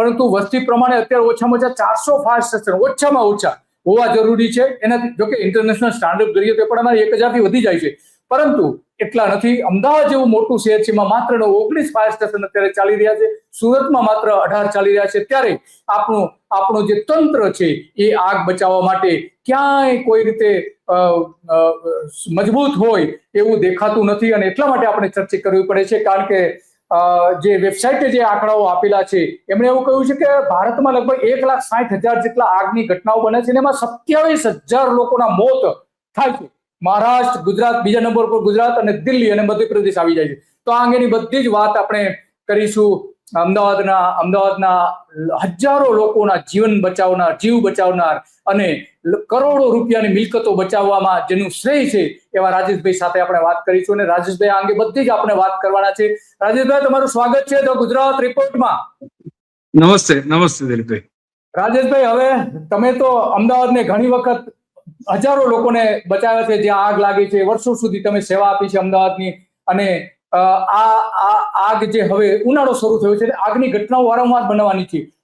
પરંતુ વસ્તી પ્રમાણે અત્યારે ઓછામાં ઓછા 400 ફાયર સ્ટેશન ઓછામાં ઓછા હોવા જરૂરી છે. એનાથી જોકે ઇન્ટરનેશનલ સ્ટાન્ડર્ડ કરીએ તો પણ અમારે 1000 થી વધી જાય છે, પરંતુ એટલા નથી. અમદાવાદ જેવું મોટું શહેર છે, એમાં માત્ર 19 ફાયર સ્ટેશન અત્યારે ચાલી રહ્યા છે. સુરતમાં માત્ર 18 ચાલી રહ્યા છે. ત્યારે આપણું જે તંત્ર છે એ આગ બચાવવા માટે ક્યાંય કોઈ રીતે મજબૂત હોય એવું દેખાતું નથી, અને એટલા માટે આપણે ચર્ચા કરવી પડે છે. કારણ કે જે વેબસાઇટે જે આંકડાઓ આપેલા છે એમણે એવું કહ્યું છે કે ભારતમાં લગભગ 1,60,000 જેટલા આગની ઘટનાઓ બને છે, અને એમાં 27,000 લોકોના મોત થાય છે. મહારાષ્ટ્ર, ગુજરાત, બીજા નંબર પર ગુજરાત અને દિલ્હી અને મધ્યપ્રદેશ આવી જાય છે. તો આ અંગેની બધી જ વાત આપણે કરીશું. અમદાવાદના હજારો લોકોના જીવ બચાવનાર અને કરોડો રૂપિયાની મિલકતો બચાવવામાં જેનું શ્રેય છે એવા રાજેશભાઈ સાથે આપણે વાત કરીશું, અને રાજેશભાઈ આ અંગે બધી જ આપણે વાત કરવાના છે. રાજેશભાઈ, તમારું સ્વાગત છે ધ ગુજરાત રિપોર્ટમાં. નમસ્તે દિલીપભાઈ. રાજેશભાઈ, હવે તમે તો અમદાવાદને ઘણી વખત હજારો લોકોને બચાવ્યા છે જ્યાં આગ લાગી છે. વર્ષો સુધી તમે સેવા આપી છે અમદાવાદની, અને આ આગ જે હવે ઉનાળો શરૂ થયો છે, આગની ઘટનાઓ વારંવાર બનવાની છે.